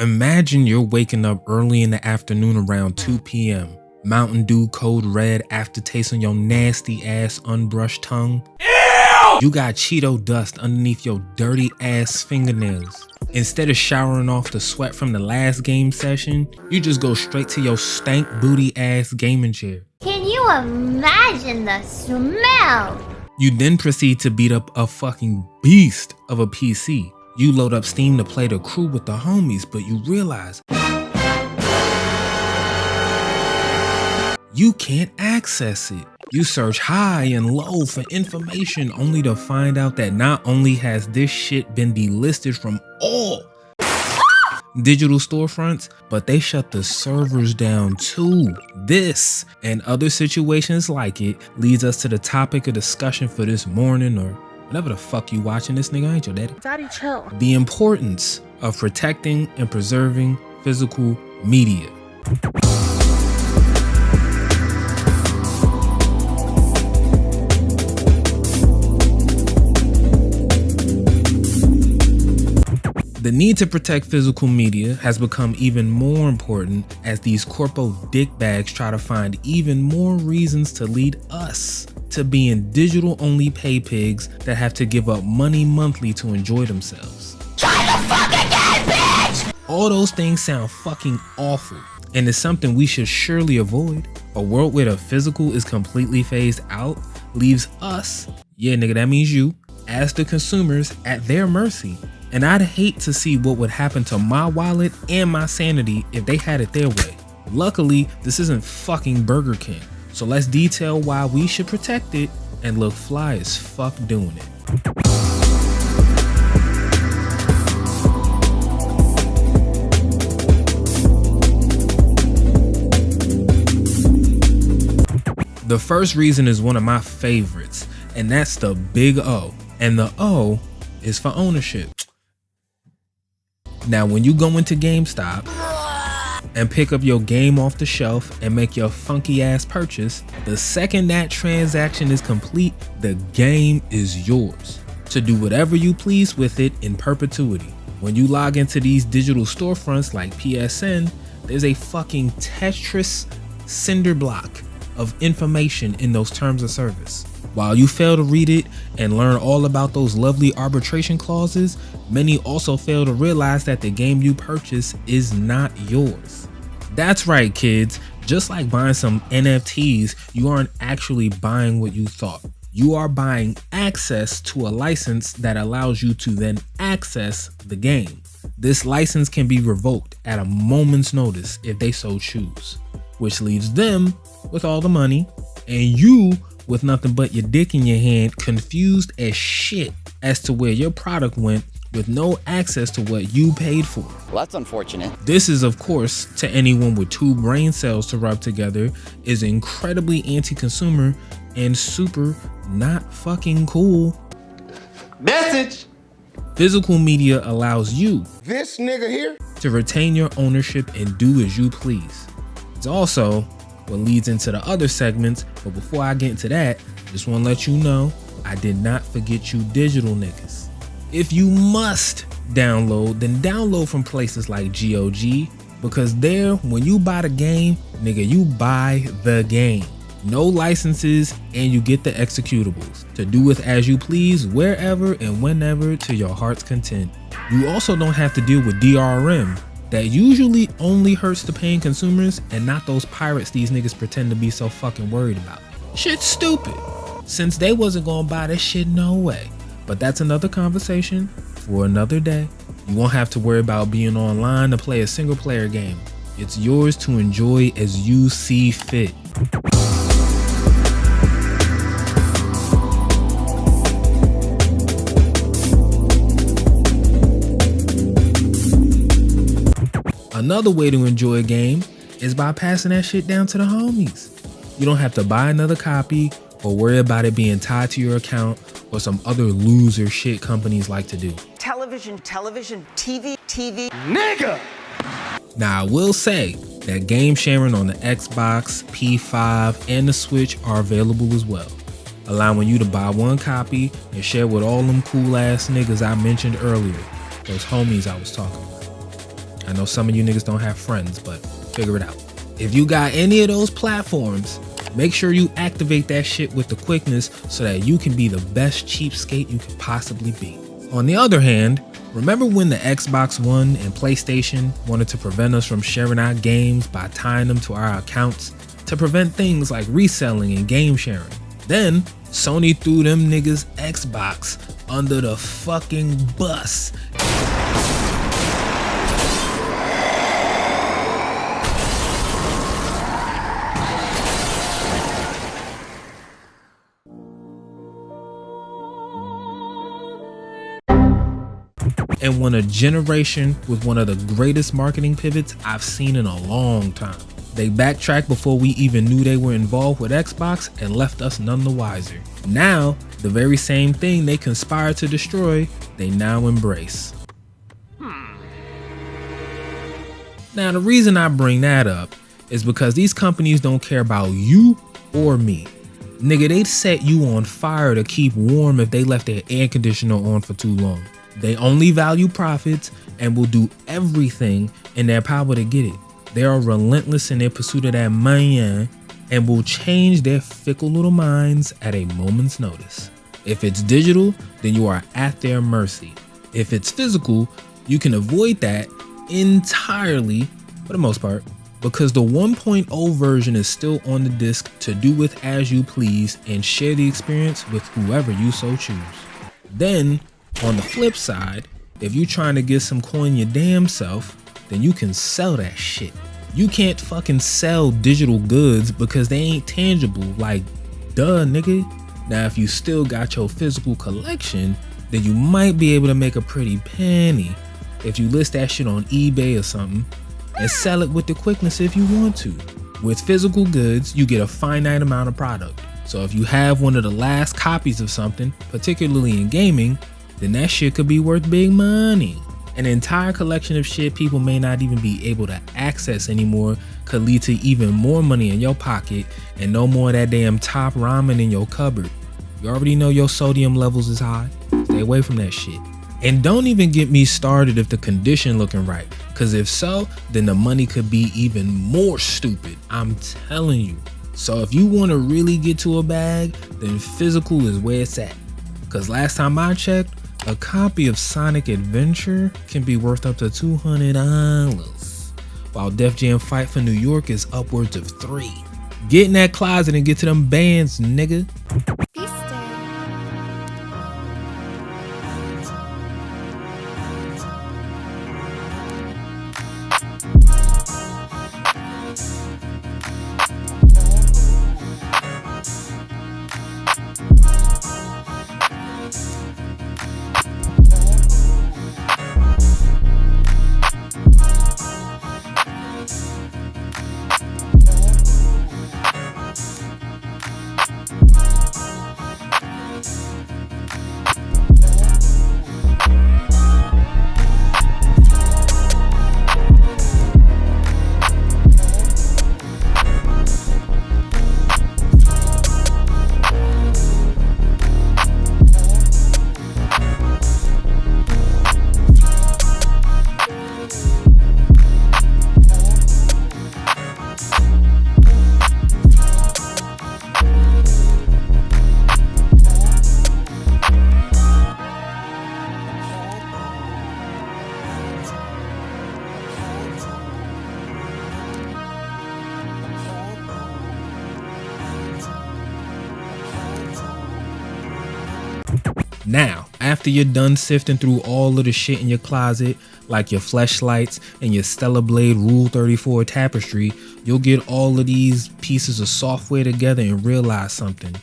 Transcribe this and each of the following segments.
Imagine you're waking up early in the afternoon around 2 p.m. Mountain Dew Code Red aftertaste on your nasty ass unbrushed tongue. Ew! You got Cheeto dust underneath your dirty ass fingernails. Instead of showering off the sweat from the last game session, you just go straight to your stank booty ass gaming chair. Can you imagine the smell? You then proceed to beat up a fucking beast of a PC. You load up Steam to play the crew with the homies, but you realize you can't access it. You search high and low for information only to find out that not only has this shit been delisted from all digital storefronts, but they shut the servers down too. This and other situations like it leads us to the topic of discussion for this morning, or whatever the fuck you watching. This nigga ain't your daddy. Daddy, chill. The importance of protecting and preserving physical media. The need to protect physical media has become even more important as these corpo dickbags try to find even more reasons to lead us to being digital-only pay pigs that have to give up money monthly to enjoy themselves. Try the fuck again, bitch! All those things sound fucking awful, and it's something we should surely avoid. A world where the physical is completely phased out leaves us, yeah nigga, that means you, as the consumers, at their mercy. And I'd hate to see what would happen to my wallet and my sanity if they had it their way. Luckily, this isn't fucking Burger King, so let's detail why we should protect it and look fly as fuck doing it. The first reason is one of my favorites, and that's the big O. And the O is for ownership. Now, when you go into GameStop and pick up your game off the shelf and make your funky ass purchase, the second that transaction is complete, the game is yours to do whatever you please with it in perpetuity. When you log into these digital storefronts like PSN, there's a fucking Tetris cinder block of information in those terms of service. While you fail to read it and learn all about those lovely arbitration clauses, many also fail to realize that the game you purchase is not yours. That's right, kids. Just like buying some NFTs, you aren't actually buying what you thought. You are buying access to a license that allows you to then access the game. This license can be revoked at a moment's notice if they so choose, which leaves them with all the money and you with nothing but your dick in your hand, confused as shit as to where your product went with no access to what you paid for. Well, that's unfortunate. This is, of course, to anyone with two brain cells to rub together, is incredibly anti-consumer and super not fucking cool. Message! Physical media allows you, This nigga here, to retain your ownership and do as you please. It's also what leads into the other segments, but before I get into that, just want to let you know I did not forget you digital niggas. If you must download, then download from places like GOG, because there, when you buy the game, nigga, you buy the game. No licenses, and you get the executables to do with as you please, wherever and whenever to your heart's content. You also don't have to deal with DRM, that usually only hurts the paying consumers and not those pirates these niggas pretend to be so fucking worried about. Shit's stupid, since they wasn't gonna buy this shit no way. But that's another conversation for another day. You won't have to worry about being online to play a single player game. It's yours to enjoy as you see fit. Another way to enjoy a game is by passing that shit down to the homies. You don't have to buy another copy or worry about it being tied to your account or some other loser shit companies like to do. Television, TV. nigga! Now, I will say that game sharing on the Xbox, P5, and the Switch are available as well, allowing you to buy one copy and share with all them cool ass niggas I mentioned earlier, those homies I was talking about. I know some of you niggas don't have friends, but figure it out. If you got any of those platforms, make sure you activate that shit with the quickness so that you can be the best cheapskate you can possibly be. On the other hand, remember when the Xbox One and PlayStation wanted to prevent us from sharing our games by tying them to our accounts to prevent things like reselling and game sharing? Then Sony threw them niggas Xbox under the fucking bus. And won a generation with one of the greatest marketing pivots I've seen in a long time. They backtracked before we even knew they were involved with Xbox and left us none the wiser. Now, the very same thing they conspired to destroy, they now embrace. Now, the reason I bring that up is because these companies don't care about you or me. Nigga, they'd set you on fire to keep warm if they left their air conditioner on for too long. They only value profits and will do everything in their power to get it. They are relentless in their pursuit of that money and will change their fickle little minds at a moment's notice. If it's digital, then you are at their mercy. If it's physical, you can avoid that entirely, for the most part, because the 1.0 version is still on the disc to do with as you please and share the experience with whoever you so choose. Then, on the flip side, if you're trying to get some coin your damn self, then you can sell that shit. You can't fucking sell digital goods because they ain't tangible, like, duh, nigga. Now, if you still got your physical collection, then you might be able to make a pretty penny if you list that shit on eBay or something and sell it with the quickness if you want to. With physical goods, you get a finite amount of product. So if you have one of the last copies of something, particularly in gaming, then that shit could be worth big money. An entire collection of shit people may not even be able to access anymore could lead to even more money in your pocket and no more of that damn top ramen in your cupboard. You already know your sodium levels is high. Stay away from that shit. And don't even get me started if the condition looking right, cause if so, then the money could be even more stupid. I'm telling you. So if you wanna really get to a bag, then physical is where it's at. Cause last time I checked, a copy of Sonic Adventure can be worth up to $200, while Def Jam Fight for New York is upwards of $3. Get in that closet and get to them bands, nigga. Now, after you're done sifting through all of the shit in your closet, like your fleshlights and your Stellar Blade Rule 34 tapestry, you'll get all of these pieces of software together and realize something.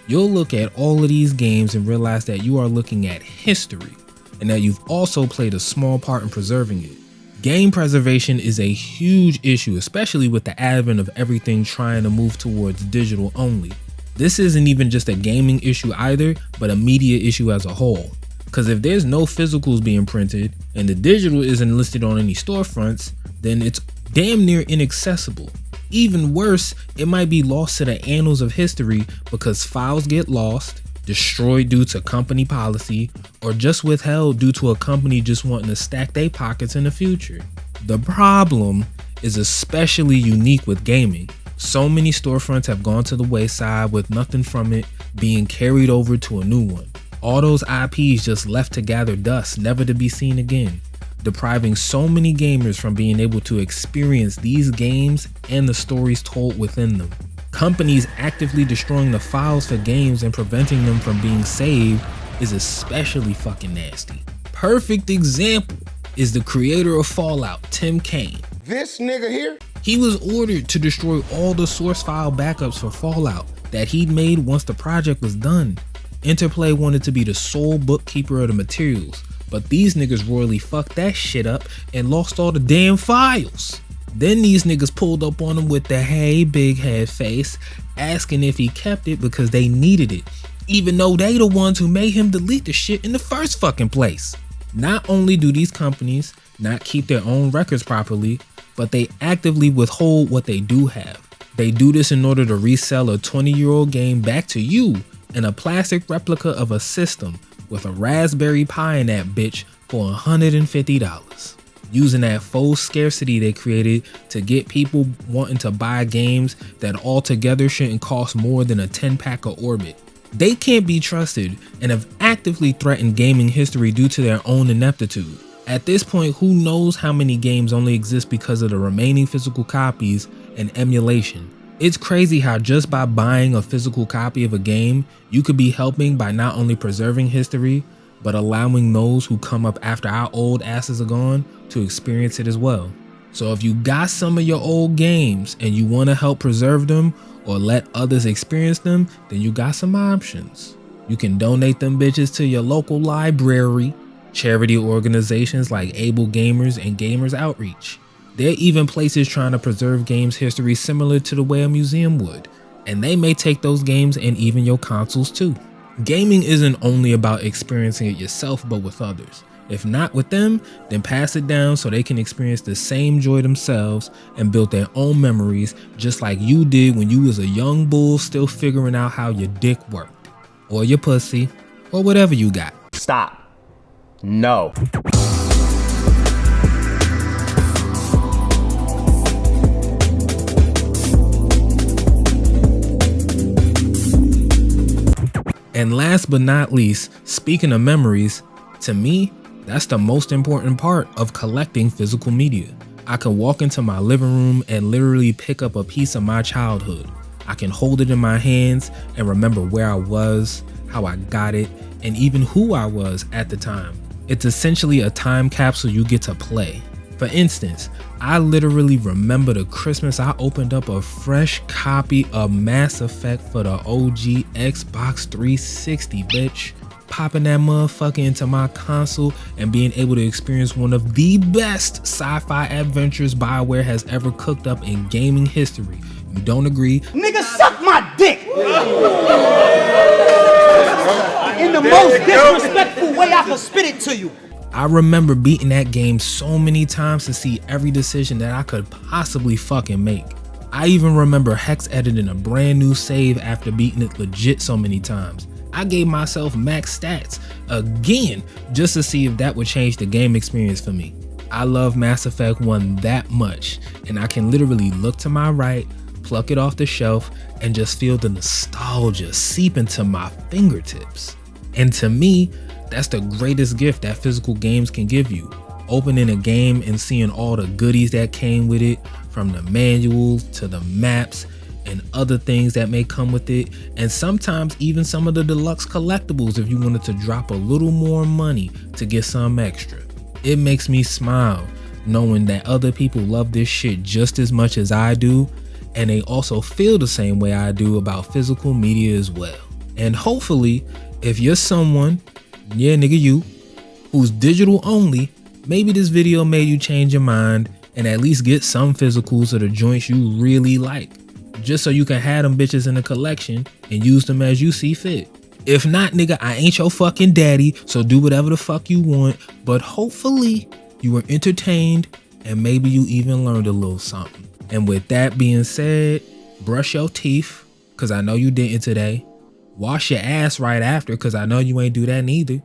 You'll look at all of these games and realize that you are looking at history, and that you've also played a small part in preserving it. Game preservation is a huge issue, especially with the advent of everything trying to move towards digital only. This isn't even just a gaming issue either, but a media issue as a whole. Cause if there's no physicals being printed and the digital isn't listed on any storefronts, then it's damn near inaccessible. Even worse, it might be lost to the annals of history because files get lost, destroyed due to company policy, or just withheld due to a company just wanting to stack their pockets in the future. The problem is especially unique with gaming. So many storefronts have gone to the wayside with nothing from it being carried over to a new one. All those IPs just left to gather dust, never to be seen again, depriving so many gamers from being able to experience these games and the stories told within them. Companies actively destroying the files for games and preventing them from being saved is especially fucking nasty. Perfect example is the creator of Fallout, Tim Kaine. This nigga here? He was ordered to destroy all the source file backups for Fallout that he'd made once the project was done. Interplay wanted to be the sole bookkeeper of the materials, but these niggas royally fucked that shit up and lost all the damn files. Then these niggas pulled up on him with the hey big head face, asking if he kept it because they needed it, even though they the ones who made him delete the shit in the first fucking place. Not only do these companies not keep their own records properly, but they actively withhold what they do have. They do this in order to resell a 20-year-old game back to you in a plastic replica of a system with a Raspberry Pi in that bitch for $150. Using that faux scarcity they created to get people wanting to buy games that altogether shouldn't cost more than a 10-pack of Orbit. They can't be trusted and have actively threatened gaming history due to their own ineptitude. At this point, who knows how many games only exist because of the remaining physical copies and emulation. It's crazy how just by buying a physical copy of a game, you could be helping by not only preserving history, but allowing those who come up after our old asses are gone to experience it as well. So if you got some of your old games and you want to help preserve them or let others experience them, then you got some options. You can donate them bitches to your local library, charity organizations like Able Gamers and Gamers Outreach. There are even places trying to preserve games history similar to the way a museum would, and they may take those games and even your consoles too. Gaming isn't only about experiencing it yourself, but with others. If not with them, then pass it down so they can experience the same joy themselves and build their own memories just like you did when you was a young bull still figuring out how your dick worked, or your pussy, or whatever you got. Stop. No. And last but not least, speaking of memories, to me, that's the most important part of collecting physical media. I can walk into my living room and literally pick up a piece of my childhood. I can hold it in my hands and remember where I was, how I got it, and even who I was at the time. It's essentially a time capsule you get to play. For instance, I literally remember the Christmas I opened up a fresh copy of Mass Effect for the OG Xbox 360, bitch. Popping that motherfucker into my console and being able to experience one of the best sci-fi adventures BioWare has ever cooked up in gaming history. You don't agree? Nigga, suck my dick! In the most disrespectful way I can spit it to you. I remember beating that game so many times to see every decision that I could possibly fucking make. I even remember hex editing a brand new save after beating it legit so many times. I gave myself max stats again just to see if that would change the game experience for me. I love Mass Effect 1 that much, and I can literally look to my right, pluck it off the shelf, and just feel the nostalgia seep into my fingertips. And to me, that's the greatest gift that physical games can give you. Opening a game and seeing all the goodies that came with it, from the manuals to the maps and other things that may come with it, and sometimes even some of the deluxe collectibles if you wanted to drop a little more money to get some extra. It makes me smile knowing that other people love this shit just as much as I do, and they also feel the same way I do about physical media as well. And hopefully, if you're someone, yeah nigga you, who's digital only, maybe this video made you change your mind and at least get some physicals of the joints you really like, just so you can have them bitches in a collection and use them as you see fit. If not, nigga, I ain't your fucking daddy, so do whatever the fuck you want, but hopefully you were entertained and maybe you even learned a little something. And with that being said, brush your teeth, cause I know you didn't today. Wash your ass right after, cause I know you ain't do that neither.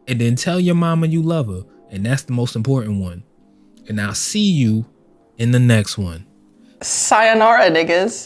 And then tell your mama you love her, and that's the most important one. And I'll see you in the next one. Sayonara, niggas.